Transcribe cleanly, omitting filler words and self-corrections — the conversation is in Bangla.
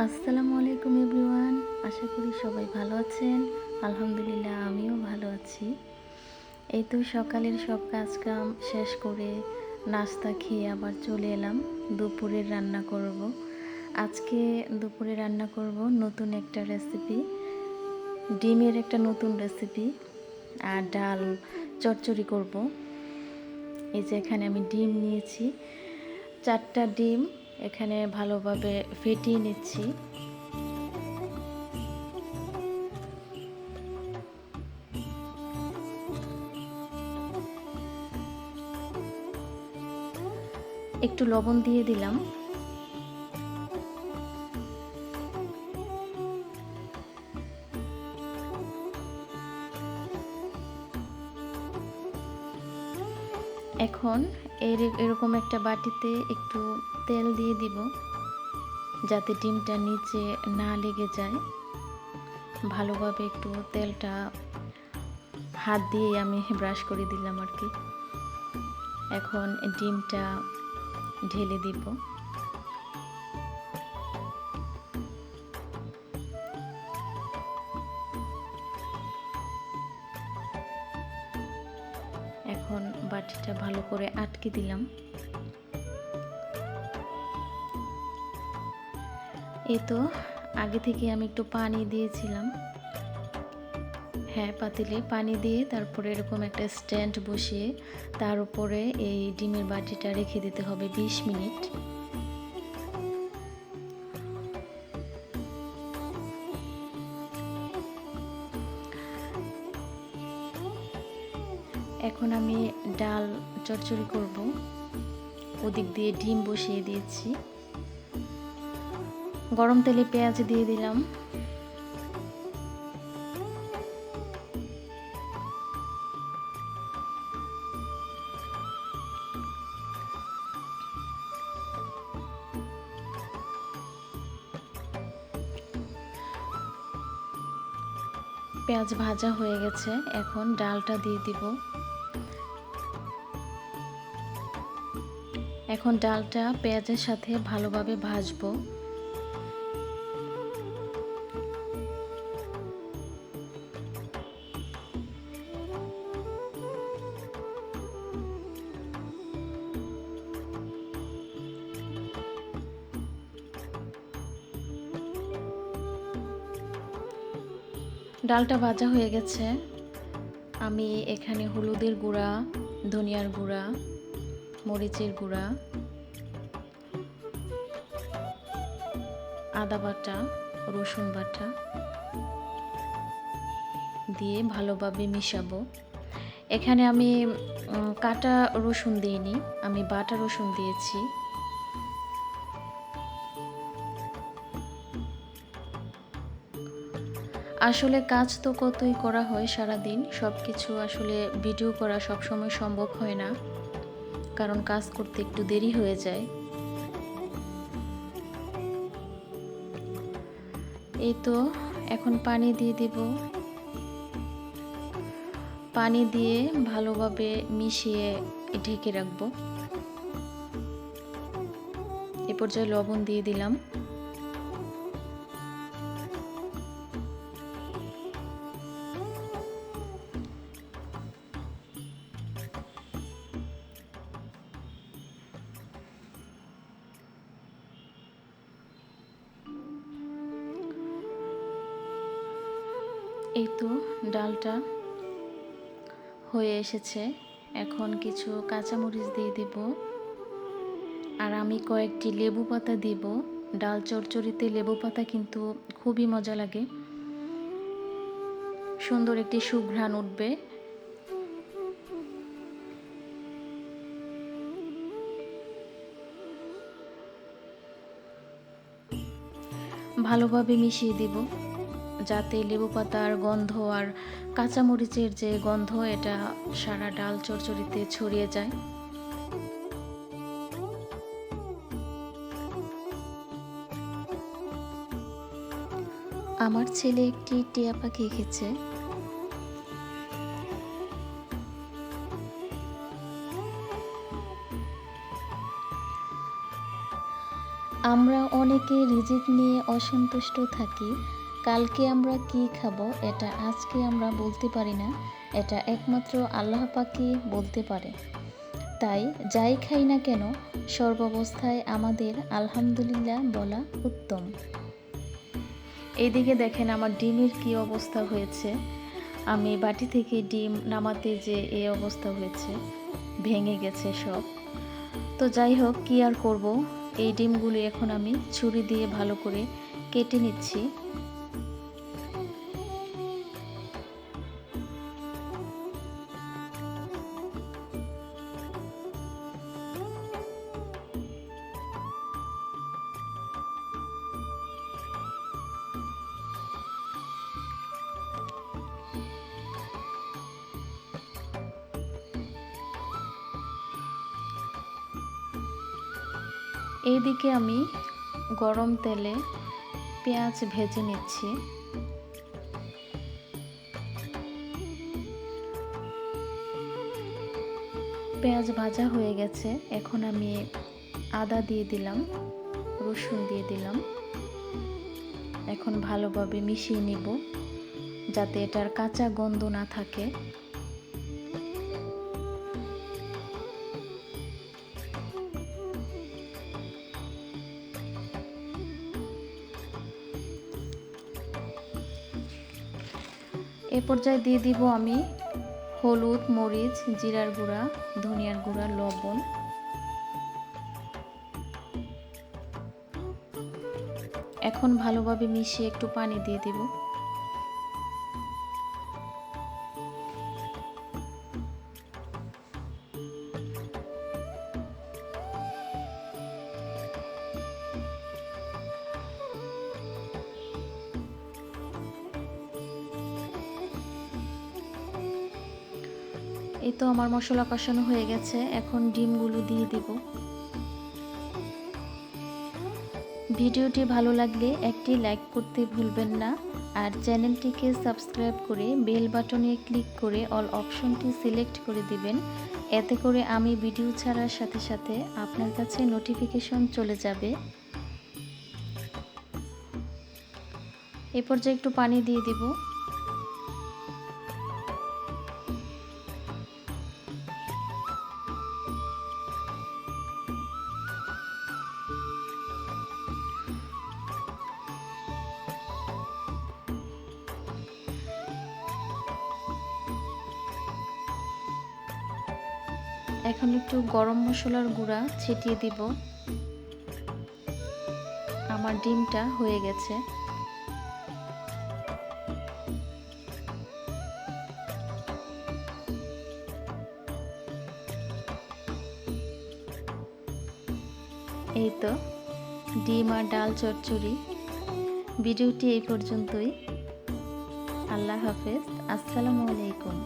আসসালামু আলাইকুম এভরিওয়ান। আশা করি সবাই ভালো আছেন। আলহামদুলিল্লাহ আমিও ভালো আছি। এই তো সকালের সব কাজকাম শেষ করে নাস্তা খেয়ে আবার চলে এলাম দুপুরের রান্না করব। আজকে দুপুরে রান্না করব নতুন একটা রেসিপি, ডিমের একটা নতুন রেসিপি আর ডাল চচ্চড়ি করব। এই যে এখানে আমি ডিম নিয়েছি, 4টা ডিম এখানে ভালোভাবে ফেটিয়ে নিচ্ছি। একটু লবণ দিয়ে দিলাম। এখন এরকম একটা বাটিতে একটু তেল দিয়ে দিব, যাতে ডিমটা নিচে না লেগে যায়। ভালোভাবে একটু তেলটা হাত দিয়ে আমি ব্রাশ করে দিলাম আর কি। এখন ডিমটা ঢেলে দিব। এখন বাটিটা ভালো করে আটকে দিলাম। এই তো আগে থেকে আমি একটু পানি দিয়েছিলাম, হ্যাঁ পাতিলে পানি দিয়ে তারপরে এরকম একটা স্ট্যান্ড বসিয়ে তার উপরে এই ডিমের বাটিটা রেখে দিতে হবে 20 মিনিট। এখন আমি ডাল চচ্চড়ি করব, ওদিক দিয়ে ডিম বসিয়ে দিয়েছি। গরম তেলে পেঁয়াজ দিয়ে দিলাম। পেঁয়াজ ভাজা হয়ে গেছে, এখন ডালটা দিয়ে দিব। এখন ডালটা পেঁয়াজের সাথে ভালোভাবে ভাজবো। ডালটা ভাজা হয়ে গেছে। আমি এখানে হলুদের গুঁড়া, ধনিয়ার গুঁড়া, মরিচের গুঁড়া, আদা বাটা, রসুন বাটা দিয়ে ভালোভাবে মিশাবো। এখানে আমি কাটা রসুন দিইনি, আমি বাটা রসুন দিয়েছি। আসলে কাজ তো কতই করা হয় সারাদিন, সব কিছু আসলে ভিডিও করা সবসময় সম্ভব হয় না, কারণ কাজ করতে একটু দেরি হয়ে যায়। এই তো এখন পানি দিয়ে দিব। পানি দিয়ে ভালোভাবে মিশিয়ে ঢেকে রাখবো। এ পর্যায়ে লবণ দিয়ে দিলাম। এই তো ডালটা হয়ে এসেছে। এখন কিছু কাঁচামরিচ দিয়ে দিব, আর আমি কয়েকটি লেবু পাতা দিব। ডাল চচ্চড়িতে লেবু পাতা কিন্তু খুবই মজা লাগে, সুন্দর একটি সুঘ্রাণ উঠবে। ভালোভাবে মিশিয়ে দিব, যাতে লেবু পাতার গন্ধ আর কাঁচামরিচের যে গন্ধ এটা সারা ডাল চচ্চড়িতে ছড়িয়ে যায়। আমার ছেলে একটি টিয়া পাখি এঁকেছে। আমরা অনেকে রিজিক নিয়ে অসন্তুষ্ট থাকি। কালকে আমরা কি খাবো এটা আজকে আমরা বলতে পারি না, এটা একমাত্র আল্লাহ পাকই বলতে পারে। তাই যাই খাই না কেন সর্বাবস্থায় আমাদের আলহামদুলিল্লাহ বলা উত্তম। এইদিকে দেখেন আমার ডিমের কি অবস্থা হয়েছে। আমি বাটি থেকে ডিম নামাতে যে এই অবস্থা হয়েছে, ভেঙে গেছে সব। তো যাই হোক, কি আর করব, এই ডিমগুলি এখন আমি ছুরি দিয়ে ভালো করে কেটে নিচ্ছি। এইদিকে আমি গরম তেলে পেঁয়াজ ভেজে নিচ্ছি। পেঁয়াজ ভাজা হয়ে গেছে, এখন আমি আদা দিয়ে দিলাম, রসুন দিয়ে দিলাম। এখন ভালোভাবে মিশিয়ে নিব যাতে এটার কাঁচা গন্ধ না থাকে। এ পর্যায়ে দিয়ে দিব আমি হলুদ, মরিচ, জিরার গুঁড়া, ধনিয়ার গুঁড়া, লবণ। এখন ভালোভাবে মিশিয়ে একটু পানি দিয়ে দিব। এই তো আমার মশলা কষানো হয়ে গেছে, এখন ডিমগুলো দিয়ে দিব। ভিডিওটি ভালো লাগলে একটি লাইক করতে ভুলবেন না, আর চ্যানেলটিকে সাবস্ক্রাইব করে বেল বাটনে ক্লিক করে অল অপশনটি সিলেক্ট করে দিবেন। এতে করে আমি ভিডিও ছাড়ার সাথে সাথে আপনার কাছে নোটিফিকেশন চলে যাবে। এই পর্যায়ে একটু পানি দিয়ে দিব। এখন একটু গরম মশলার গুঁড়া ছিটিয়ে দিব। আমার ডিমটা হয়ে গেছে। এই তো ডিম আর ডাল চচ্চড়ি। ভিডিওটি এই পর্যন্তই। আল্লাহ হাফেজ, আসসালামু আলাইকুম।